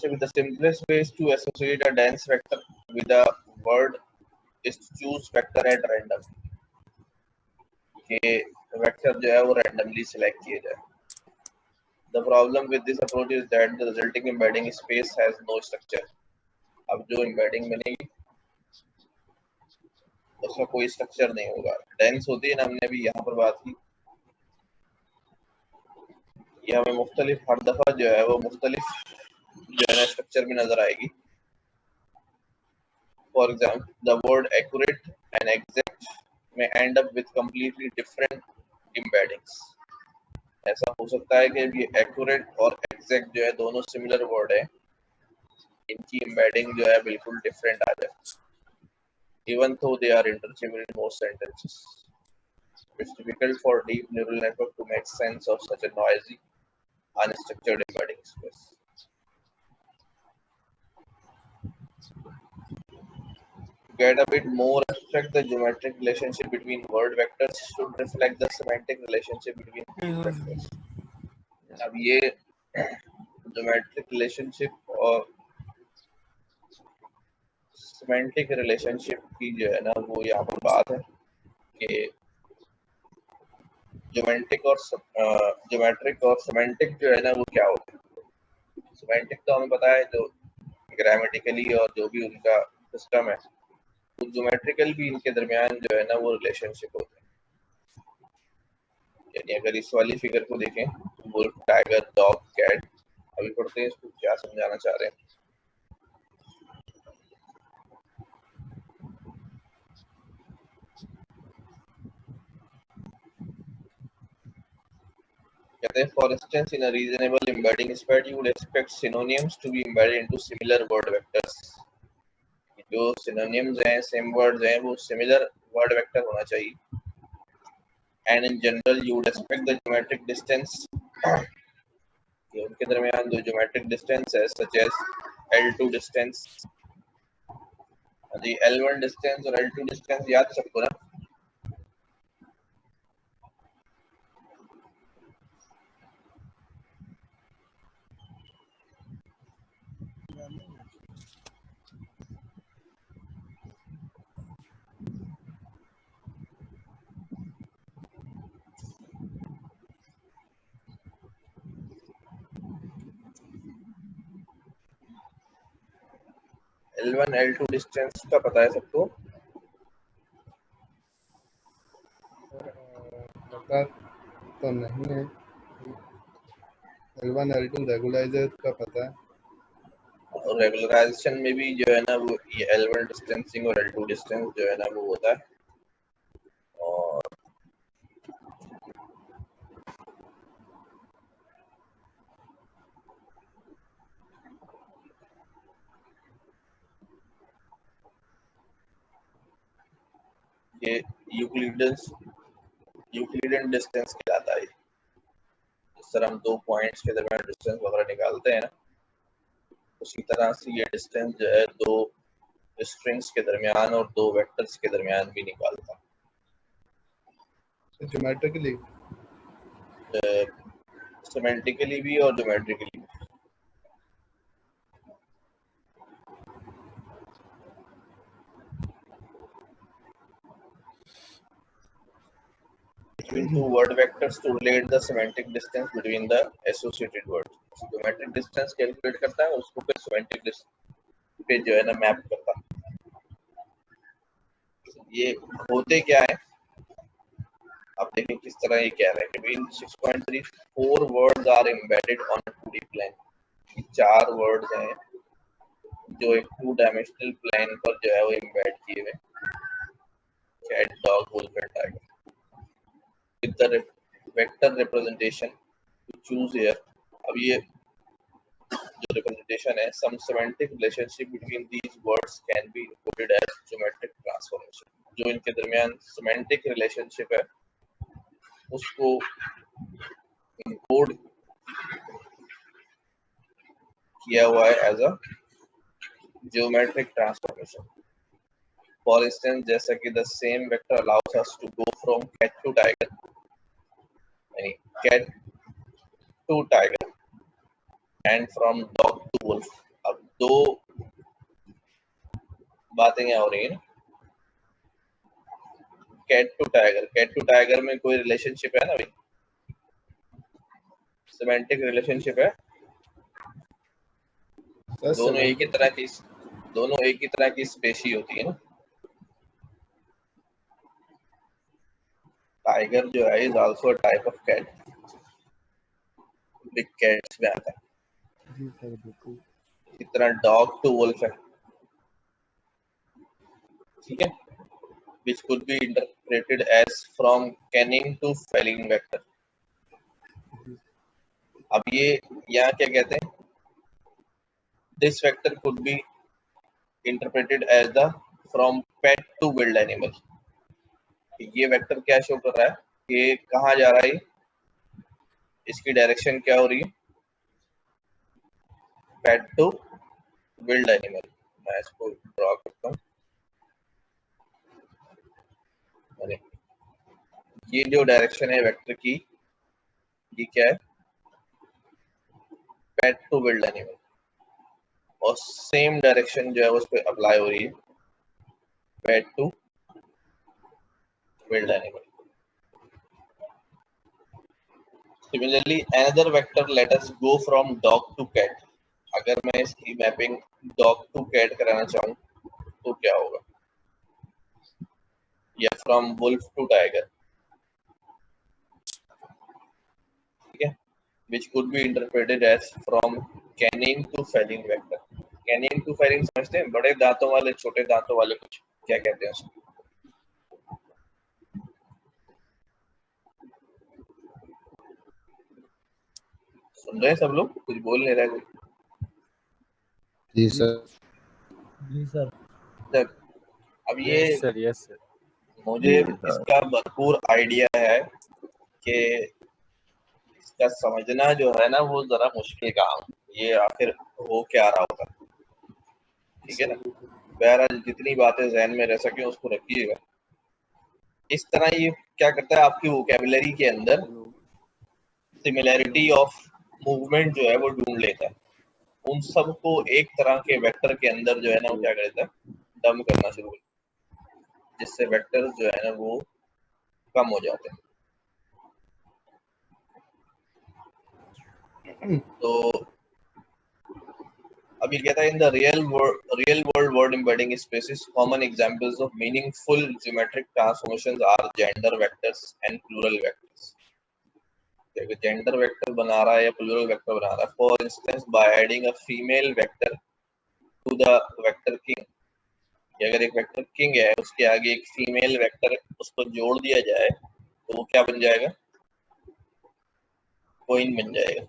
So the simplest way is to associate a dense vector with a word is to choose vector at random. कि vector जो है वो randomly select किए जाए. The problem with this approach is that the resulting embedding space has no structure. अब जो embedding बनेगी उसका कोई स्ट्रक्चर नहीं होगा. डेंस होती है ना, हमने भी यहाँ पर बात की, ये हमें मुख्तलिफ हर दफा जो है वो मुख्तलिफ जो है ना स्ट्रक्चर में नजर आएगी. For example, the word accurate and exact may end up with completely different embeddings. ऐसा हो सकता है कि ये एक्यूरेट और एग्जैक्ट जो है दोनों सिमिलर वर्ड है, इनकी एम्बेडिंग जो है बिल्कुल डिफरेंट आ जाए, even though they are interchangeable in most sentences. It's difficult for deep neural network to make sense of such a noisy, unstructured embedding space. To get a bit more abstract, the geometric relationship between word vectors should reflect the semantic relationship between vectors. अब ये geometric relationship और semantic relationship की जो है ना वो यहाँ पर बात है कि ज्योमेट्रिक और सेमेंटिक जो है ना वो क्या होता है. सेमेंटिक तो हमें पता है जो ग्रामेटिकली और जो भी उनका सिस्टम है, तो ज्योमेट्रिकल भी इनके दरमियान जो है ना वो रिलेशनशिप होते हैं. यानी अगर इस वाली फिगर को देखें, वुल्फ, टाइगर, डॉग, कैट, अभी पढ़ते हैं इसको क्या समझाना चाह रहे हैं. कहते हैं, for instance in a reasonable embedding space you would expect synonyms to be embedded into similar word vectors. जो सिनोनिम्स हैं, सेम वर्ड्स हैं, वो सिमिलर वर्ड वेक्टर होना चाहिए. And in general you would expect the geometric distance, कि उनके दरमियान जो ज्योमेट्रिक डिस्टेंस है सच एज L2 डिस्टेंस. जी L1 डिस्टेंस और L2 डिस्टेंस याद सबको ना. L1 L2 डिस्टेंस का पता है सबको. पता तो नहीं है. L1 L2 रेगुलराइजर का पता है. और रेगुलराइजेशन में भी जो है ना वो ये L1 डिस्टेंसिंग और L2 डिस्टेंस जो है ना वो होता है. और ये यूक्लिडियन डिस्टेंस कहलाता है. जिस तरह हम दो पॉइंट्स के दरमियान डिस्टेंस वगैरह निकालते हैं ना, उसी तरह से ये डिस्टेंस जो है दो स्ट्रिंग्स के दरमियान और दो वेक्टर्स के दरमियान भी निकालता है. ज्योमेट्रिकली, सिमेंटिकली भी और ज्योमेट्रिकली भी. Between two word vectors to relate the semantic distance between the associated words. Geometric distance calculate करता है, उसको फिर semantic distance पे जो है ना मैप करता है. ये होते क्या है, आप देखें किस तरह ये कह रहे हैं कि between 6.34 words are embedded on a 2D plane. चार वर्ड्स हैं जो एक 2 डायमेंशनल प्लेन पर जो है वो एम्बेड किए हुए. Cat, dog, wolf and tiger. With the vector representation to choose here. अब ये जो representation है, some semantic relationship between these words can be encoded as geometric transformation. जो इनके दरमियान semantic relationship है, उसको encode किया हुआ है as a geometric transformation. For instance, जैसा कि the same vector allows us to go from cat to tiger, यानी cat to tiger, and from dog to wolf. दो बातें क्या हो रही है ना, कैट टू टाइगर में कोई रिलेशनशिप है ना भाई, सिमेंटिक रिलेशनशिप है। सर दोनों एक ही सेमेंटिक तरह की दोनों एक ही तरह की स्पेशी होती है ना। टाइगर जो है is also a type of cat, big cats में आता है। जी सर बिल्कुल। इस तरह डॉग टू वुल्फ है, ठीक है, which could be interpreted as from canine to felling vector। अब ये यहाँ क्या कहते हैं, this vector could be interpreted as the from pet to wild animal। ये वेक्टर क्या शो कर रहा है कि कहाँ जा रहा है, इसकी डायरेक्शन क्या हो रही है, पेट टू विल्ड एनिमल। मैं इसको ड्रॉ करता हूँ, अरे ये जो डायरेक्शन है वेक्टर की, ये क्या है, पेट टू विल्ड एनिमल, और सेम डायरेक्शन जो है उस पर अप्लाई हो रही है, pet to wild animal. Similarly, another vector let us go from dog to cat। अगर मैं इसकी मैपिंग डॉग टू कैट कराना चाहूँ तो क्या होगा, या फ्रॉम वुल्फ टू टाइगर, ठीक है, which could be interpreted as from canine to feline vector। canine to feline समझते हैं, बड़े दांतों वाले छोटे दांतों वाले, कुछ क्या कहते हैं उसको, सुन रहे हैं सब लोग, कुछ बोल नहीं रहे कोई। जी सर। जी सर। तक अब ये यस सर, यस सर। मुझे इसका भरपूर आइडिया है कि इसका समझना जो है ना वो जरा मुश्किल काम, ये आखिर हो क्या रहा होगा, ठीक है ना। बहरहाल जितनी बातें जहन में रह सके उसको रखिएगा। इस तरह ये क्या करता है, आपकी वोकेबुलरी के अंदर सिमिलैरिटी ऑफ मूवमेंट जो है वो ढूंढ लेता है, उन सब को एक तरह के वेक्टर के अंदर जो है ना वो क्या करता है, डम करना शुरू करता है, जिससे वेक्टर जो है ना वो कम हो जाते हैं। तो अब ये कहता है in the real world word embedding spaces common examples of meaningful geometric transformations are gender vectors and plural vectors. Gender vector बना रहा है या प्लूरल वेक्टर बना रहा है, for instance by adding a female vector to the vector king. अगर एक vector king है उसके आगे एक फीमेल वेक्टर उसको जोड़ दिया जाए तो वो क्या बन जाएगा, क्वीन बन जाएगा।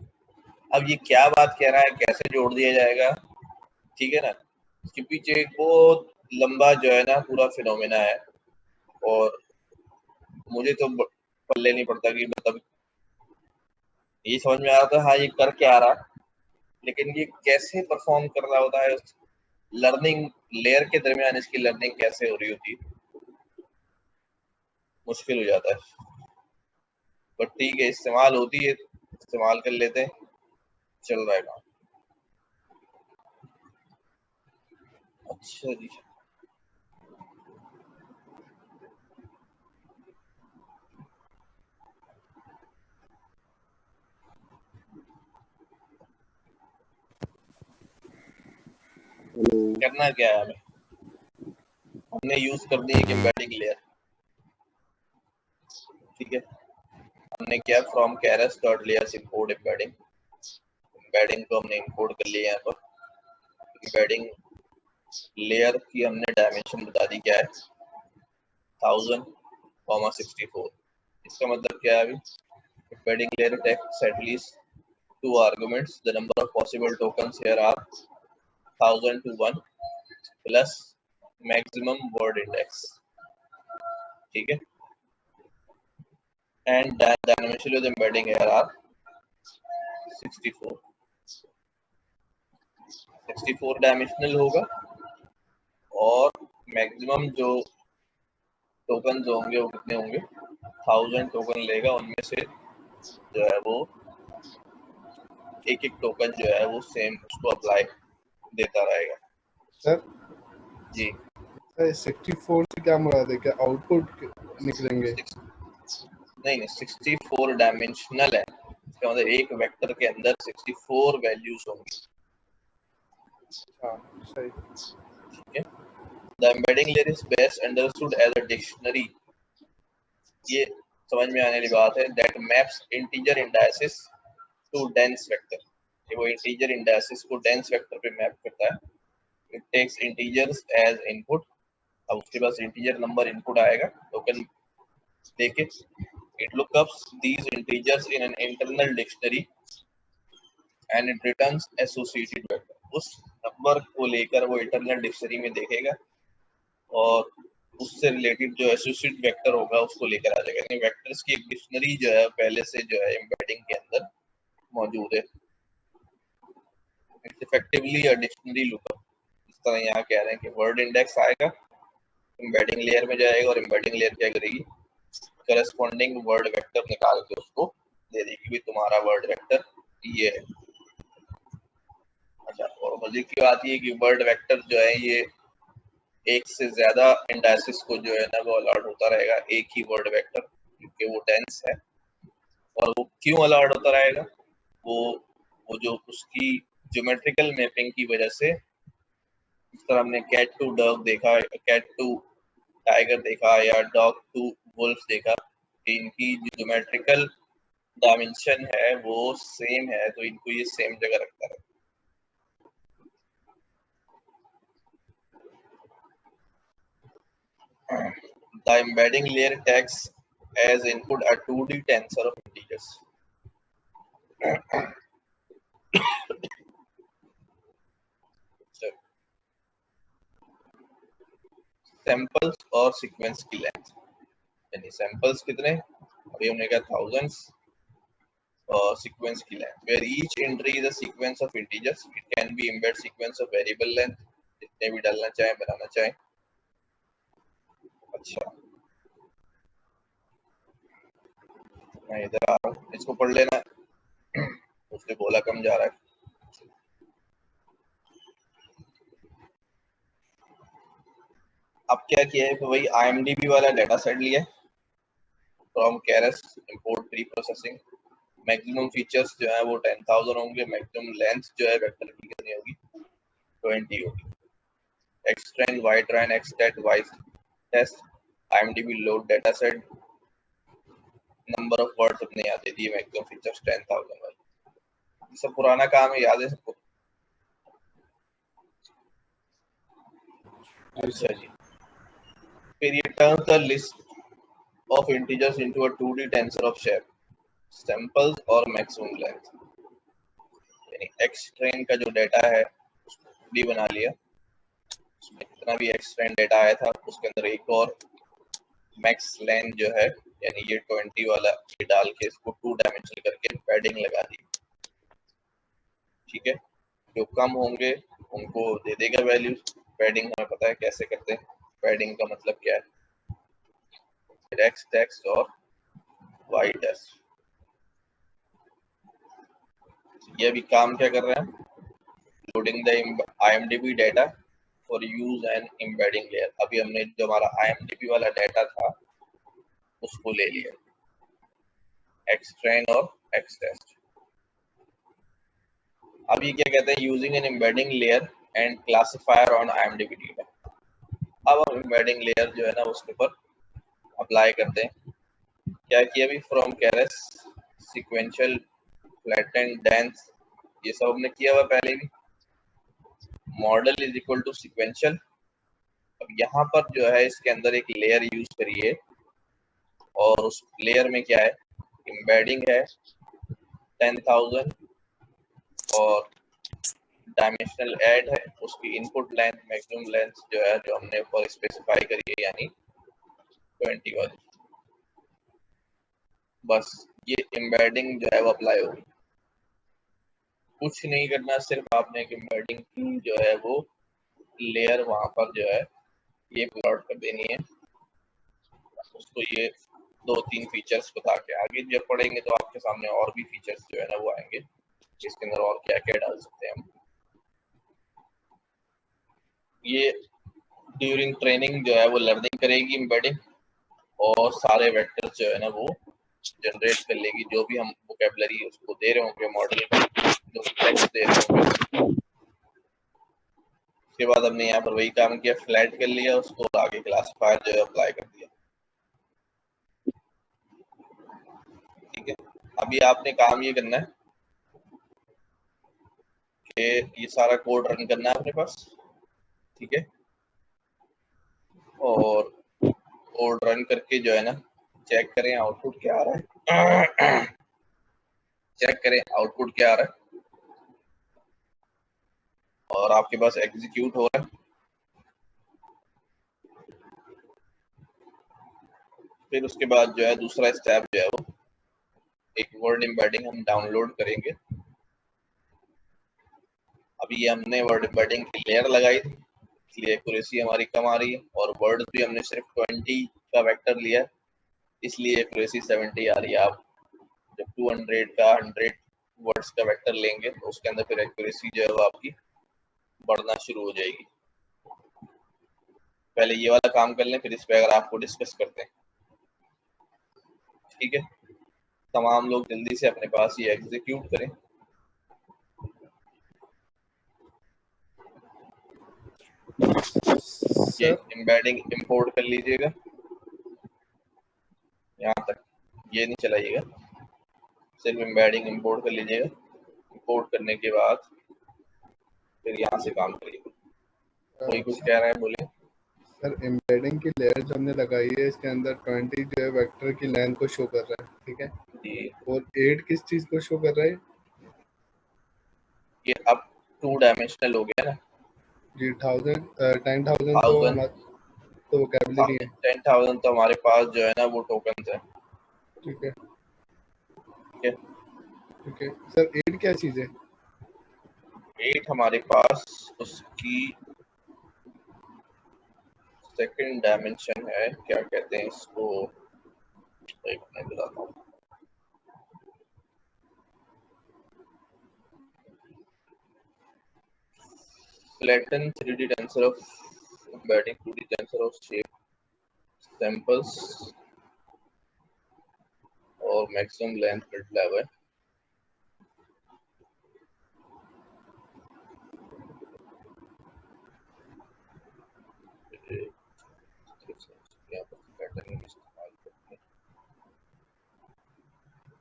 अब ये क्या बात कह रहा है, कैसे जोड़ दिया जाएगा, ठीक है ना, इसके पीछे एक बहुत लंबा जो है ना पूरा फिनोमेना है, और मुझे तो पल्ले नहीं पड़ता कि मतलब ये समझ में आ रहा था हाँ ये कर क्या आ रहा, लेकिन ये कैसे परफॉर्म कर रहा होता है, लर्निंग लेयर के दरमियान इसकी लर्निंग कैसे हो रही होती है, मुश्किल हो जाता है। बट ठीक है, इस्तेमाल होती है, इस्तेमाल कर लेते हैं, चल रहा है काम। अच्छा जी, करना क्या है हमें, हमने यूज कर दी एक एम्बेडिंग लेयर, ठीक है, हमने क्या from Keras dot layers import embedding, embedding को हमने इंपोर्ट कर लिया यहाँ पर। एम्बेडिंग लेयर की हमने डायमेंशन बता दी क्या है, 1000,64। इसका मतलब क्या है, अभी embedding layer text at least 2 arguments, the number of possible tokens here are 1000 to 1 plus maximum word index, ठीक है, and dimension of the embedding here are 64। 64 dimensional होगा, और मैक्सिमम जो टोकन होंगे वो कितने होंगे, 1000 टोकन लेगा, उनमें से जो है वो एक एक टोकन जो है वो सेम उसको अप्लाई देता रहेगा। सर जी 64 से क्या मुराद है, क्या आउटपुट निकलेंगे? नहीं 64 डायमेंशनल है, इसका मतलब एक वेक्टर के अंदर 64 वैल्यूज होंगी। हाँ सही। ठीक है। The embedding layer is best understood as a dictionary, ये समझ में आने वाली बात है। That maps integer indices to dense vector, ये वो इंटीजर इंडाइसिस को डेंस वेक्टर पे मैप करता है। It takes integers as input, अब उसके पास इंटीजर नंबर इनपुट आएगा टोकन देके। It lookups these integers in an internal dictionary and it returns associated vector, उस नंबर को लेकर वो इंटरनल डिक्शनरी में देखेगा और उससे रिलेटेड जो एसोसिएटेड वेक्टर होगा उसको लेकर आ जाएगा। यानी वेक्टर्स की एक डिक्शनरी जो है पहले से जो है एम्बेडिंग के अंदर मौजूद है। It's effectively a dictionary lookup. इस तरह यहाँ कह रहे हैं कि वर्ड इंडेक्स आएगा, एम्बेडिंग लेयर में जाएगा और एम्बेडिंग लेयर क्या करेगी, करस्पॉन्डिंग वर्ड वेक्टर निकाल के उसको दे देगी कि तुम्हारा वर्ड वेक्टर ये है। अच्छा, और मजे की बात ये कि वर्ड वेक्टर जो है ये एक से ज्यादा इंडाइसिस को जो है ना वो अलॉट होता रहेगा एक ही वर्ड वेक्टर, क्योंकि वो डेंस है। और वो क्यों अलॉट होता रहेगा, वो जो उसकी ज्योमेट्रिकल मैपिंग की वजह से, इस तरह हमने कैट टू डॉग देखा, कैट टू टाइगर देखा या डॉग टू वुल्फ देखा कि इनकी जो ज्योमेट्रिकल डायमेंशन है वो सेम है, तो इनको ये सेम जगह रखता है। The embedding layer takes as input a 2D tensor of integers. Samples और सीक्वेंस की लेंथ, यानी सैंपल्स कितने, अभी हमने कहा थाउजेंड्स, और सीक्वेंस की length, where each entry is a sequence of integers. It can be embed sequence of variable length, जितने भी डालना चाहें बनाना चाहें। अच्छा, मैं इधर आ रहा हूँ, इसको पढ़ लेना, उसने बोला कम जा रहा है। अब क्या किया है, तो वही IMDb वाला डाटा सेट लिया from Keras import pre processing. Maximum features जो है वो 10,000 होंगे, मैक्सिमम लेंथ जो है वेक्टर की कितनी होगी, 20 होगी। Extend Y train extend Y test IMDb load data set, number of words अपने यहाँ दे दिए, मैक्सिमम फीचर्स 10,000 वाली। सब पुराना काम है, याद है सबको? अच्छा जी, फिर ये turn the list of integers into a 2D tensor of shape, samples और maximum length। यानी x train का जो डाटा है उसको 2D बना लिया, उसमें जितना भी x train डाटा आया था उसके अंदर एक और max length जो है यानी ये 20 वाला ये डाल के इसको 2 डायमेंशनल करके पैडिंग लगा दी। ठीक है, जो कम होंगे उनको दे देगा वैल्यू। पैडिंग हमें पता है कैसे करते हैं, पैडिंग का मतलब क्या है, x टेक्स्ट और y टेक्स्ट। ये अभी काम क्या कर रहे हैं, loading the IMDb data for use and embedding layer. अभी हमने जो हमारा IMDb वाला डाटा था उसको ले लिया, एक्सट्रेन और एक्सटेस्ट। अब ये क्या कहते हैं, using an embedding layer and classifier on IMDb data. अब हम एम्बेडिंग लेयर जो है ना उसके ऊपर अप्लाई करते हैं। क्या किया अभी, from Keras sequential flatten dense, ये सब हमने किया हुआ पहले भी। Model is equal to sequential. अब यहाँ पर जो है इसके अंदर एक लेयर यूज करिए और उस लेयर में क्या है, एम्बेडिंग है 10,000 और डायमेंशनल ऐड है, उसकी इनपुट लेंथ मैक्सिमम लेंथ जो है जो हमने ऊपर स्पेसिफाई करी है यानी 20 वाली। बस ये एम्बेडिंग जो है वो अप्लाई होगी, कुछ नहीं करना, सिर्फ आपने एक एम्बेडिंग की जो है वो लेयर वहां पर जो है ये प्लॉट कर देनी है, उसको ये 2-3 फीचर्स बता के। आगे जब पढ़ेंगे तो आपके सामने और भी फीचर्स जो है ना वो आएंगे, इसके अंदर और क्या क्या डाल सकते हैं हम। ये ड्यूरिंग ट्रेनिंग जो है वो लर्निंग करेगी एम्बेडिंग, और सारे वेक्टर्स जो है ना वो जनरेट कर लेगी, जो भी हम वोकेबलरी उसको दे रहे होंगे मॉडल को, जो टेक्स्ट दे रहे होंगे। उसके बाद हमने यहाँ पर वही काम किया, फ्लैट कर लिया उसको, आगे क्लासिफायर जो है अप्लाई कर दिया। ठीक है, अभी आपने काम ये करना है कि ये सारा कोड रन करना है अपने पास। ठीक है, और कोड रन करके जो है ना चेक करें आउटपुट क्या आ रहा है। चेक करें आउटपुट क्या आ रहा है, और आपके पास एग्जीक्यूट हो रहा है। फिर उसके बाद जो है दूसरा स्टेप जो है वो एक वर्ड एम्बेडिंग हम डाउनलोड करेंगे। अभी ये हमने वर्ड एम्बेडिंग की लेयर लगाई थी, इसलिए एक्यूरेसी हमारी कम आ रही है, और वर्ड भी हमने सिर्फ 20 का वेक्टर लिया है, इसलिए एक्यूरेसी 70 आ रही है। आप जब 200 का 100 वर्ड्स का वेक्टर लेंगे तो उसके अंदर फिर एक्यूरेसी जो है वो आपकी बढ़ना शुरू हो जाएगी। पहले ये वाला काम कर लें, फिर इस पे अगर आपको डिस्कस करते हैं। ठीक है, तमाम लोग जल्दी से अपने पास ये एग्जीक्यूट करें। ये सर एम्बेडिंग इंपोर्ट कर लीजिएगा, यहाँ तक ये नहीं चलाइएगा, सिर्फ एम्बेडिंग इंपोर्ट कर लीजिएगा। इंपोर्ट करने के बाद फिर यहाँ से काम करिएगा। कोई कुछ कह रहा है, बोले। सर एम्बेडिंग की लेयर जो हमने लगाई है इसके अंदर 20 जो है वेक्टर की लेंथ को शो कर रहा है, ठीक है, जी, और 8 किस चीज को शो कर रहा है? ये अब 2 डायमेंशनल हो गया ना। जी 10,000 तो 1000, हमारा तो वोकेबलरी है। 10,000 तो हमारे पास जो है ना वो टोकन है। ठीक है, ठीक है, ठीक है सर 8 क्या चीज है? 8 हमारे पास उसकी सेकंड डायमेंशन है, क्या कहते हैं इसको, एक मिनट बताता हूँ। flatten 3D tensor of embedding 2D tensor of shape samples और maximum length मिलता है।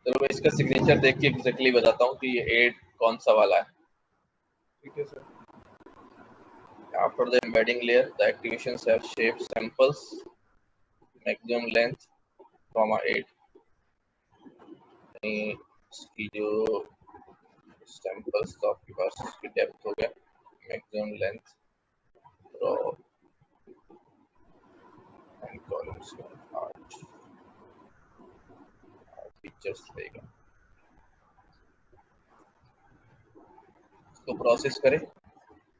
चलो मैं इसका सिग्नेचर देख के एग्जैक्टली बताता हूँ कि ये 8 कौन सा वाला है। ठीक है sir. After the embedding layer, the activations have shape samples, maximum length, comma 8। यानी इसकी जो सैंपल्स तो आपके पास इसकी डेप्थ हो गया, maximum length, row and columns में 8 फीचर्स रहेगा। इसको प्रोसेस करें,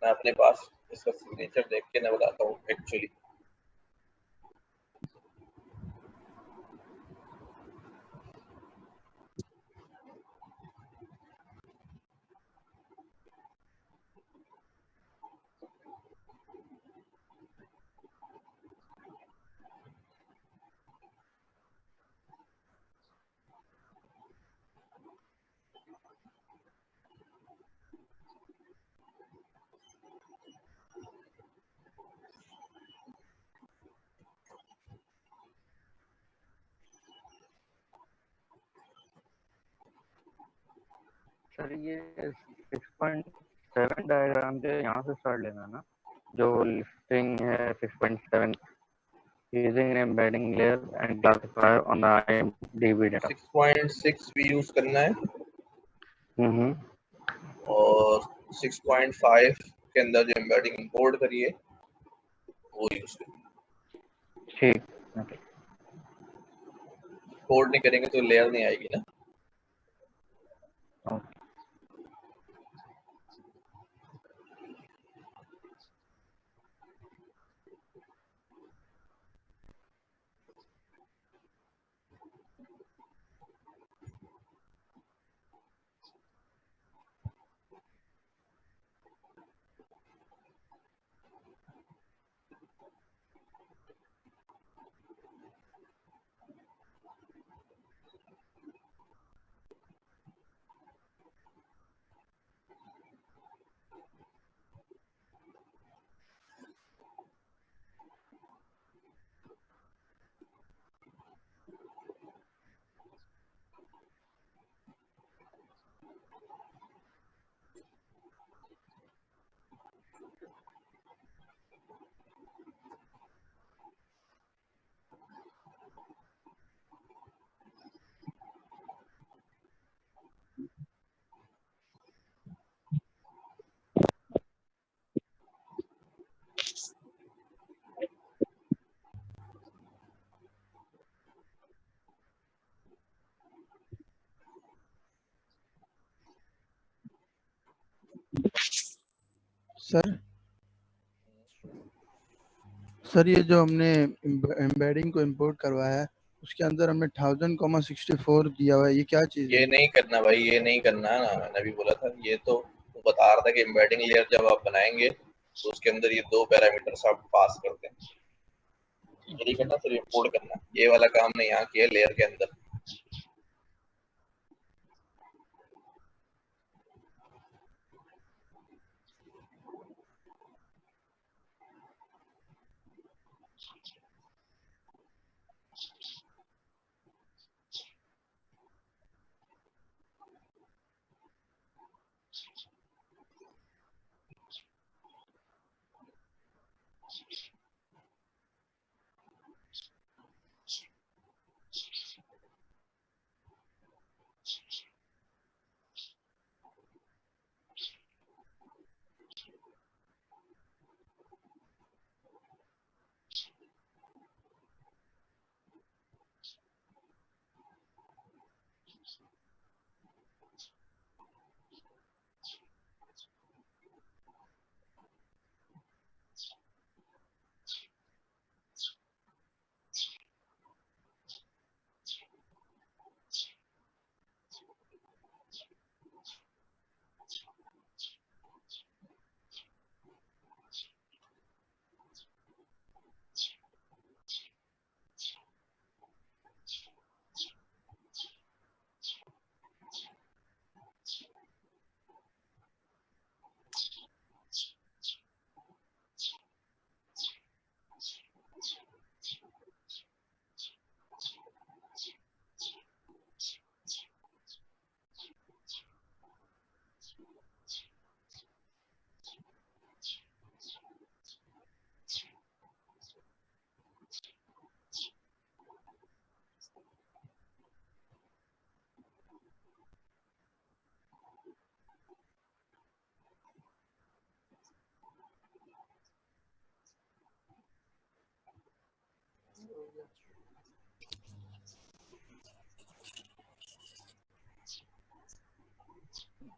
मैं अपने पास इसका सिग्नेचर देख के मैं बताता हूँ एक्चुअली। सर ये 6.7 डायग्राम जो यहाँ से स्टार्ट लेना ना, जो लिस्टिंग है 6.7 using an embedding layer and classifier on the IMDb data। 6.6 भी यूज करना है, हम्म, और 6.5 के अंदर जो एम्बेडिंग इंपोर्ट करिए वो यूज करिए। ठीक, ओके। कोड नहीं करेंगे तो लेयर नहीं आएगी ना। ओके। सर सर ये जो हमने एम्बेडिंग को इंपोर्ट करवाया है उसके अंदर हमने 1000,64 दिया हुआ है, ये क्या चीज़ ये है? नहीं करना भाई, ये नहीं करना ना, मैंने अभी बोला था। ये तो बता रहा था कि एम्बेडिंग लेयर जब आप बनाएंगे तो उसके अंदर ये 2 पैरामीटर्स आप पास करते हैं, ये नहीं करना, सिर्फ इंपोर्ट करना। ये वाला काम नहीं यहाँ किया लेयर के अंदर।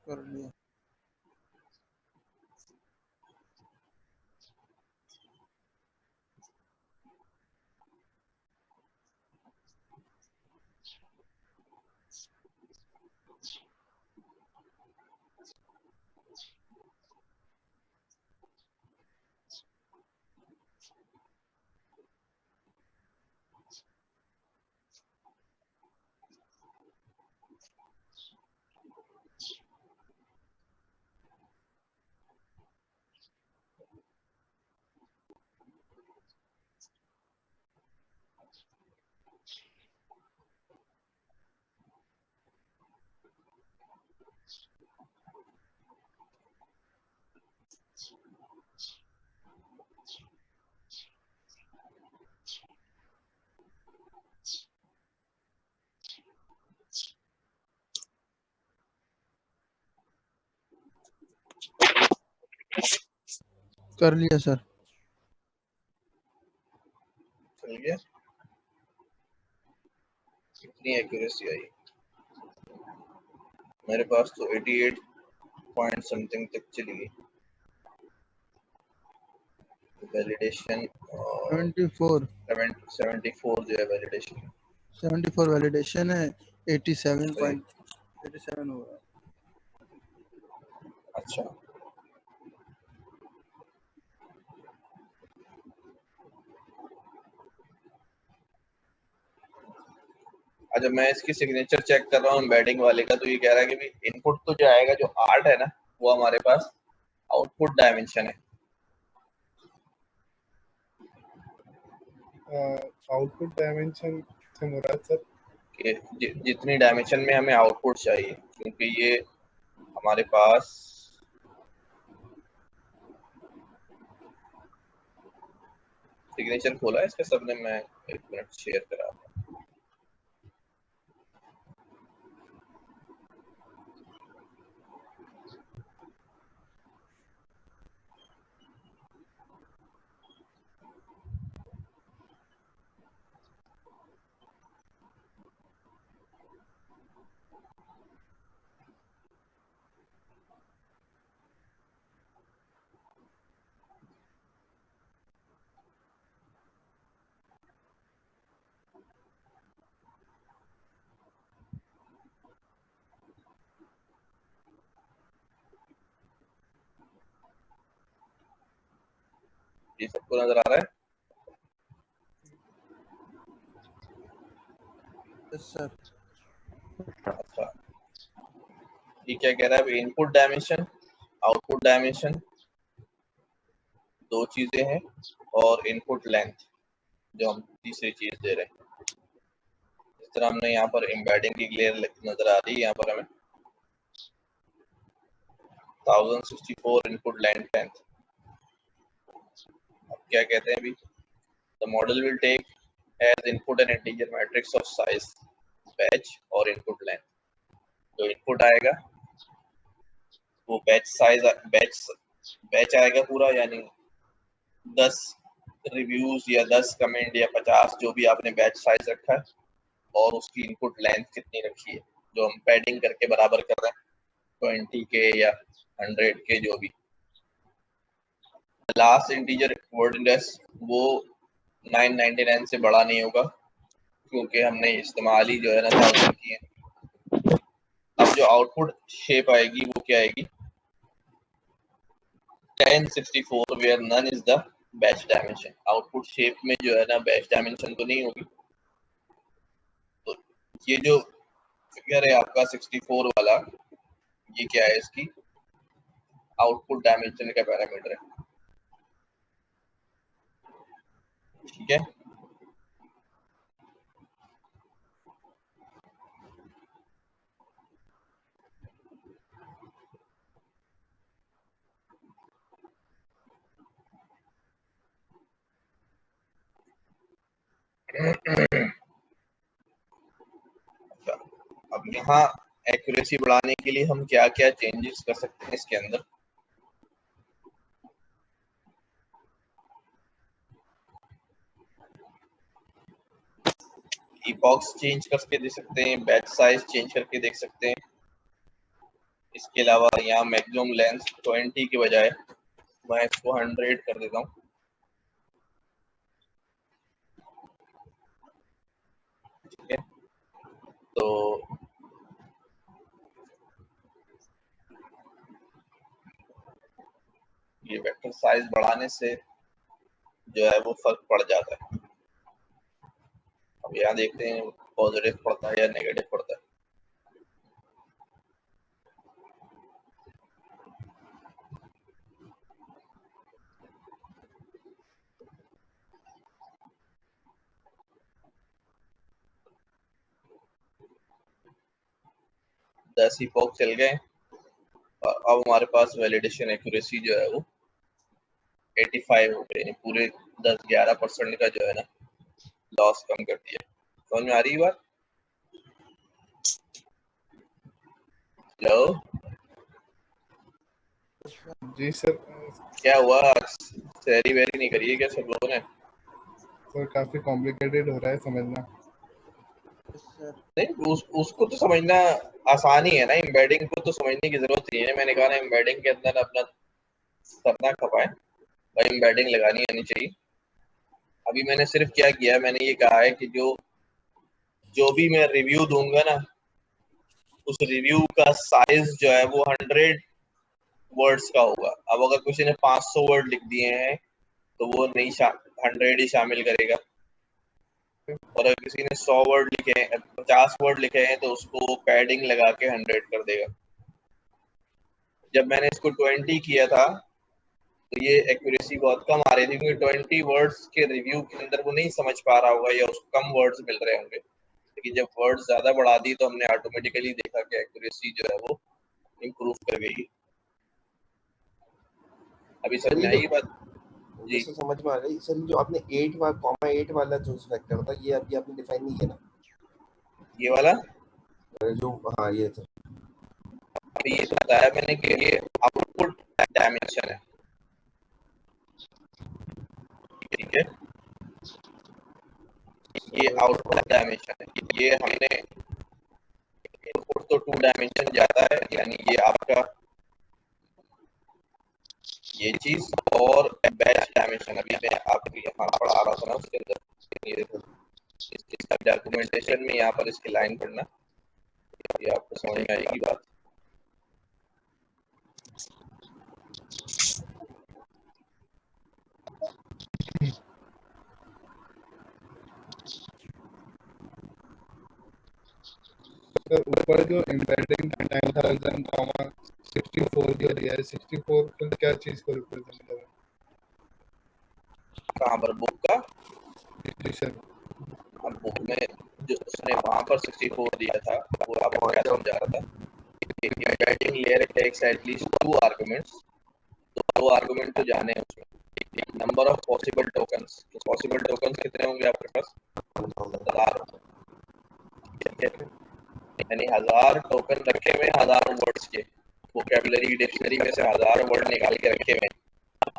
कर लिया। कर लिया सर। चल गया, कितनी एक्यूरेसी आई मेरे पास तो 88 पॉइंट समथिंग तक चली गई वैलिडेशन। और 74 74 जो है वैलिडेशन। 74 वैलिडेशन है, 87 सही। पॉइंट 87 हो रहा है। अच्छा, अच्छा मैं इसकी सिग्नेचर चेक कर रहा हूँ एम्बेडिंग वाले का, तो ये कह रहा है कि भी इनपुट तो जो आएगा, जो 8 है ना, वो हमारे पास आउटपुट डायमेंशन है। आउटपुट डायमेंशन से मुराद सर कि जितनी डायमेंशन में हमें आउटपुट चाहिए, क्योंकि ये हमारे पास सिग्नेचर खोला है इसका सबने, मैं 1 मिनट शेयर करा। ये सबको नजर आ रहा है? Yes sir. अच्छा, ये क्या कह रहा है? इनपुट डायमेंशन, आउटपुट डायमेंशन, दो चीजें हैं, और इनपुट लेंथ जो हम तीसरी चीज दे रहे हैं। इस तरह हमने यहाँ पर एम्बेडिंग की लेयर नजर आ रही है। यहाँ पर हमें 1064 इनपुट लेंथ। अब क्या कहते हैं अभी? The model will take as input an integer matrix of size, batch और इनपुट लेंथ। जो इनपुट आएगा वो बैच साइज, बैच आएगा पूरा, यानी 10 रिव्यूज या 10 कमेंट या 50 जो भी आपने बैच साइज रखा है, और उसकी इनपुट लेंथ कितनी रखी है, जो हम पैडिंग करके बराबर कर रहे हैं 20 के या 100 के, जो भी। लास्ट इंटीजर वर्ड इंडेक्स वो 999 से बड़ा नहीं होगा, क्योंकि हमने इस्तेमाल ही जो है ना 1000 की है। अब जो आउटपुट शेप आएगी वो क्या आएगी? 1064 where none is the batch dimension. Output shape में जो है ना बैच डायमेंशन तो नहीं होगी। तो ये जो फिगर है आपका 64 वाला, ये क्या है? इसकी आउटपुट डायमेंशन का पैरामीटर है, ठीक है। अच्छा, अब यहाँ एक्यूरेसी बढ़ाने के लिए हम क्या क्या चेंजेस कर सकते हैं इसके अंदर? इपॉक्स चेंज करके दे सकते हैं, बैच साइज चेंज करके देख सकते हैं। इसके अलावा यहाँ मैक्सिमम लेंथ 20 के बजाय मैं इसको 100 कर देता हूँ। ठीक है, तो ये वेक्टर साइज बढ़ाने से जो है वो फर्क पड़ जाता है। अब यहाँ देखते हैं पॉजिटिव पड़ता है या नेगेटिव पड़ता है। दस इपॉक चल गए, और अब हमारे पास वैलिडेशन एक्यूरेसी जो है वो 85 हो गई, पूरे 10-11% का जो है ना लॉस कम कर दिया। समझ में आ रही है बात? हेलो जी सर। क्या हुआ? सैरी वैरी नहीं करिए क्या सब लोगों ने? सर काफी कॉम्प्लिकेटेड हो रहा है समझना। Yes sir. नहीं, उसको तो समझना आसान ही है ना। एम्बेडिंग को तो समझने की जरूरत नहीं है। मैंने कहा ना एम्बेडिंग के अंदर अपना करना खपाए भाई, एम्बेडिंग लगानी आनी चाहिए। अभी मैंने सिर्फ क्या किया है, मैंने ये कहा है कि जो भी मैं रिव्यू दूंगा ना, उस रिव्यू का साइज जो है वो 100 वर्ड्स का होगा। अब अगर किसी ने 500 वर्ड लिख दिए हैं तो वो नहीं 100 ही शामिल करेगा, और अगर किसी ने 100 वर्ड लिखे हैं, 50 वर्ड लिखे हैं, तो उसको पैडिंग लगा के 100 कर देगा। जब मैंने इसको 20 किया था तो ये एक्यूरेसी बहुत कम आ रही थी, क्योंकि 20 वर्ड्स के रिव्यू के अंदर वो नहीं समझ पा रहा होगा या उसको कम वर्ड्स मिल रहे होंगे। लेकिन जब वर्ड्स ज्यादा बढ़ा दी तो हमने ऑटोमेटिकली देखा कि एक्यूरेसी जो है वो इम्प्रूव कर गई। अभी सर समझ में ये आई जो बात? जी, जैसे समझ में आ गई सर, ये जो आपने 8 वाला जो फैक्टर था, ये अभी आपने डिफाइन नहीं किया ना? ये वाला जो हाँ ये था। अभी ये बताया मैंने कि ये आउटपुट डायमेंशन है, ठीक है। ये आउटपुट डायमेंशन है। ये हमने इनपुट तो 2 डायमेंशन जाता है, यानी ये आपका ये चीज, और बैच डायमेंशन अभी मैं आपको यहाँ पढ़ा रहा था ना, उसके अंदर ये इसका डॉक्यूमेंटेशन में यहाँ पर इसकी लाइन पढ़ना, ये आपको समझ में आएगी बात। सर ऊपर जो एम्बेडिंग 10,000, 64 जो दिया है 64 फिर क्या चीज को रिप्रेजेंट कर रहा कहाँ पर बुक का? है? जी सर। अब बुक में जो उसने वहां पर 64 दिया था वो आपको क्या समझा रहा था? embedding layer takes at least 2 arguments, तो 2 argument तो जाने हैं उसमें। नंबर ऑफ पॉसिबल टोकन्स, तो पॉसिबल टोकन्स कितने होंगे आपके पास? 1000, यानी 1000 टोकन रखे हुए 1000 वर्ड्स के, वोकैबुलरी डिक्शनरी में से 1000 वर्ड निकाल के रखे हुए।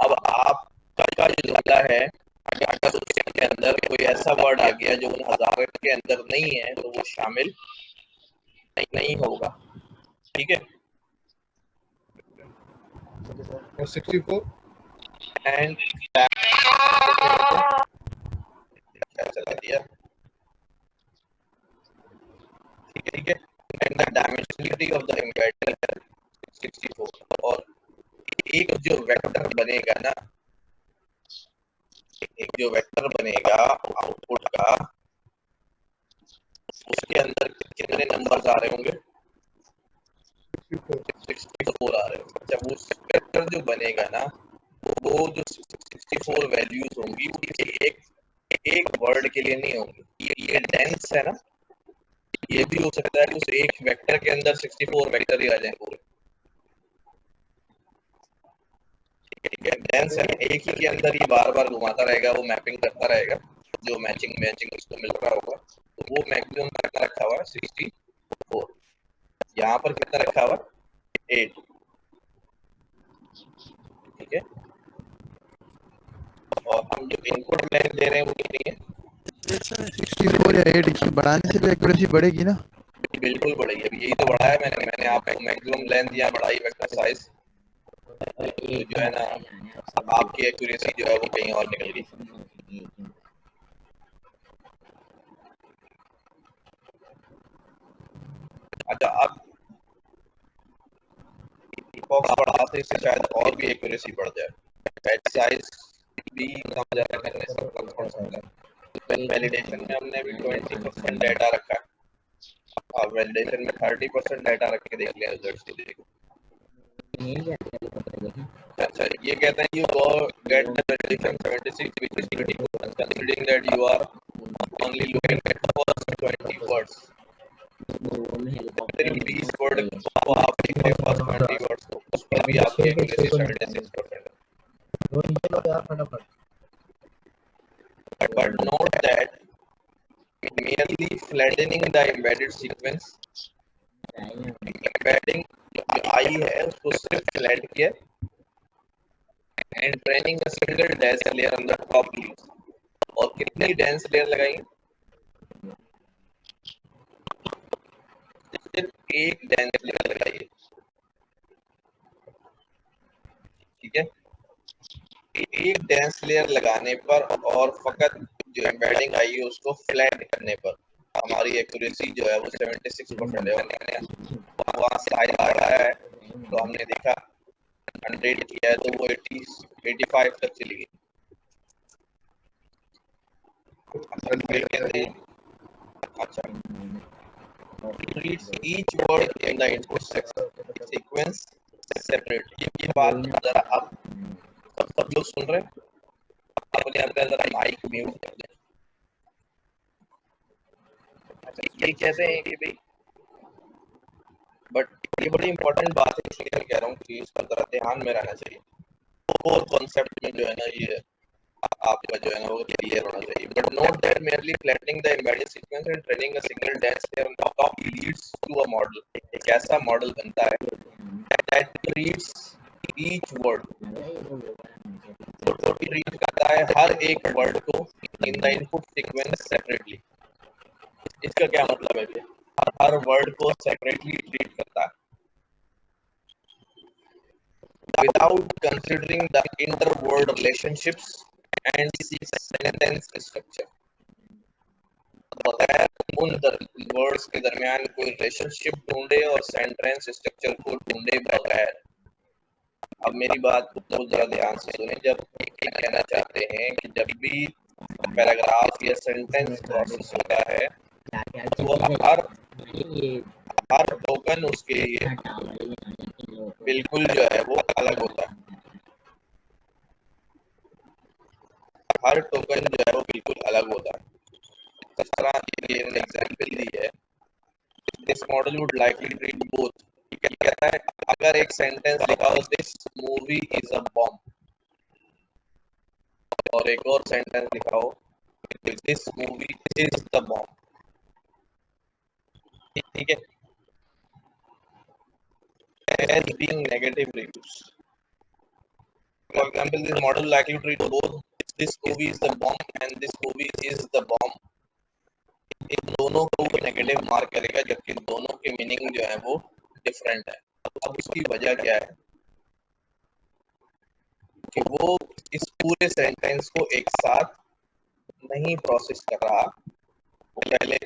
अब आपका जो जुमला है अगर उसके अंदर कोई ऐसा वर्ड आ गया जो उन 1000 के अंदर नहीं है तो वो शामिल नहीं होगा, ठीक है। और 64 एंड क्या चला दिया, ठीक है। And the dimensionality of the embedded 64, और एक जो वेक्टर बनेगा ना, एक जो वेक्टर बनेगा आउटपुट का, उसके अंदर कितने नंबर्स आ रहे होंगे? 64 आ रहे होंगे। जब वो वेक्टर जो बनेगा ना, वो जो 64 वैल्यूज होंगी वो एक वर्ड के लिए नहीं होंगी। ये डेंस है ना, ये भी हो सकता है कि उस एक वेक्टर के अंदर 64 वेक्टर ही आ जाए पूरे, ठीक है। डेंस है, एक ही के अंदर ही बार बार घुमाता रहेगा, वो मैपिंग करता रहेगा, जो मैचिंग उसको मिल रहा होगा। तो वो मैक्सिमम कितना रखा हुआ है? 64। यहाँ पर कितना रखा हुआ? 8, ठीक है। और हम जो इनपुट लेंथ दे रहे हैं वो कितनी है? 64 या 8, इसमें बढ़ाने से भी एक्यूरेसी बढ़ेगी ना? बिल्कुल बढ़ेगी। अभी यही तो बढ़ाया मैंने आपको मैक्सिमम लेंथ या बढ़ाई वेक्टर साइज, तो जो है ना आपकी एक्यूरेसी जो है वो कहीं और निकल गई। अच्छा, अब बॉक्स बढ़ाते इससे शायद और भी एक्यूरेसी बढ़ जाए, बैच साइज भी कम ज्यादा करने से फर्क पड़ सकता है। वैलिडेशन में हमने अभी 20% डाटा रखा है, और वैलिडेशन में 30% डाटा रख के देख लिया रिजल्ट्स को देखो। अच्छा, ये कहते हैं you go get the validation 76 which is pretty good considering that you are only looking at first 20 words। सिर्फ 20 वर्ड को आप लिख रहे हो, फर्स्ट 20 वर्ड्स को, उस पर भी आपकी एक्यूरेसी 76% है। But note that merely flattening the embedded sequence, embedding जो आई है उसको सिर्फ फ्लैट किया and training a single dense layer on the top leaves, और कितनी dense layer लगाई? सिर्फ एक dense layer लगाई है, ठीक है। एक dense layer लगाने पर और फकत जो embedding आई है उसको फ्लैट करने पर हमारी एक्यूरेसी जो है वो 76% है। वहाँ साइज बढ़ाया है तो हमने देखा 100 किया है तो वो 85 तक चली गई। अच्छा, reads each word in the input sequence separately। ये बात जरा आप सब लोग सुन रहे हैं? अपने अपना जरा माइक म्यूट कर दें। अच्छा, ये कहते हैं कि भाई, बट ये बड़ी इंपॉर्टेंट बात है इसलिए मैं कह रहा हूँ कि इसका जरा ध्यान में रहना चाहिए। और कॉन्सेप्ट में जो है ना ये आपका जो है ना वो क्लियर होना चाहिए। But note that merely flattening the embedded sequence and training a single dense layer on top leads to a model। एक ऐसा मॉडल बनता है that reads each word, तो रीड करता है हर एक वर्ड को in the input sequence separately। इसका क्या मतलब है? हर वर्ड को सेपरेटली ट्रीट करता है without considering the inter-word relationships and sentence structure। बगैर उन वर्ड्स के दरमियान कोई रिलेशनशिप ढूंढे और सेंटेंस स्ट्रक्चर को ढूंढे बगैर। अब मेरी बात को जरा ध्यान से सुने। जब ये कहना चाहते हैं कि जब भी पैराग्राफ या सेंटेंस प्रोसेस होता है तो हर टोकन उसके लिए बिल्कुल जो है वो अलग होता है, हर टोकन जो है वो बिल्कुल अलग होता है। जिस तरह ये एग्जाम्पल दी है, this model would likely treat both, कहता है अगर एक सेंटेंस लिखा हो this movie is a bomb, और एक और सेंटेंस लिखा हो this movie is the bomb, ठीक है, as being negative reviews. For example, this model likely to treat both this movie is the bomb and this movie is the bomb. इन दोनों को negative mark करेगा, जबकि दोनों के मीनिंग जो है वो डिफरेंट है। अब इसकी वजह क्या है कि वो इस पूरे सेंटेंस को एक साथ नहीं प्रोसेस कर रहा, वो पहले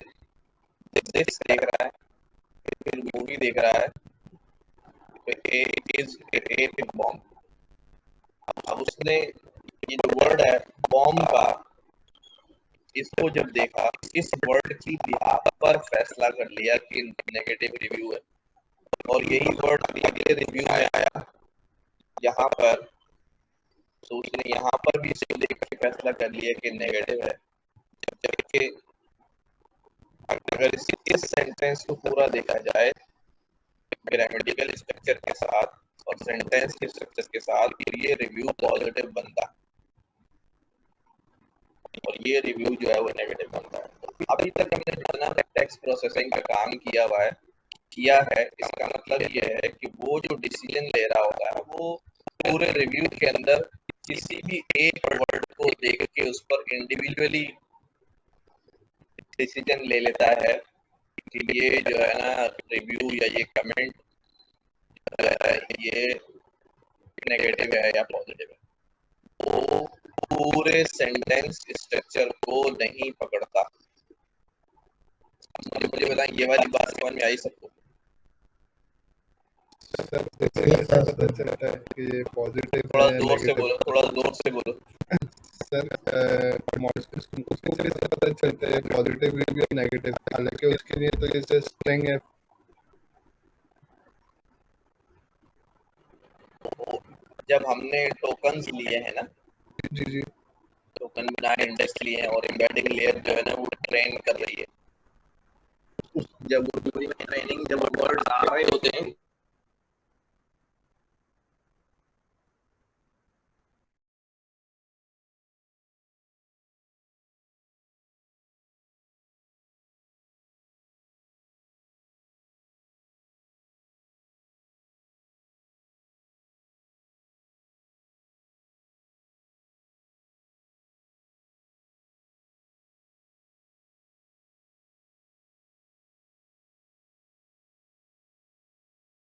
दिस देख रहा है, फिर मूवी देख रहा है, फिर ए इज बॉम्ब। अब उसने ये जो वर्ड है बॉम्ब का, इसको जब देखा, इस वर्ड की बिहाफ पर फैसला कर लिया कि नेगेटिव रिव्यू है, और यही वर्ड अगले रिव्यू में आया यहाँ पर, तो उसने यहाँ पर भी इसको देख के फैसला कर लिया कि नेगेटिव है, जबकि अगर इस सेंटेंस को पूरा देखा जाए ग्रामेटिकल स्ट्रक्चर के साथ और सेंटेंस के स्ट्रक्चर के साथ, तो ये रिव्यू पॉजिटिव बनता है और ये रिव्यू जो है वो नेगेटिव बनता है। तो अभी तक हमने जितना टेक्स्ट प्रोसेसिंग का काम किया है, इसका मतलब ये है कि वो जो डिसीजन ले रहा होता है वो पूरे रिव्यू के अंदर किसी भी एक वर्ड को देख के उस पर इंडिविजुअली डिसीजन ले लेता है कि ये जो है ना रिव्यू या ये कमेंट जो है ये नेगेटिव है या पॉजिटिव है। वो पूरे सेंटेंस स्ट्रक्चर को नहीं पकड़ता। मुझे बताएं, ये वाली बात समझ में आई सबको? सर कैसे पता चलता है कि ये पॉजिटिव थोड़ा है जोर से बोलो, थोड़ा जोर से बोलो। सर मॉडल उसको कैसे पता चलता है पॉजिटिव रिव्यू या नेगेटिव? हालांकि उसके लिए तो ये स्ट्रिंग है। जब हमने टोकन्स लिए हैं ना, जी जी, टोकन बनाए, इंडेक्स लिए हैं और एम्बेडिंग लेयर जो है ना वो ट्रेन कर रही है, जब वो पूरी ट्रेनिंग, जब वर्ड्स आ रहे होते हैं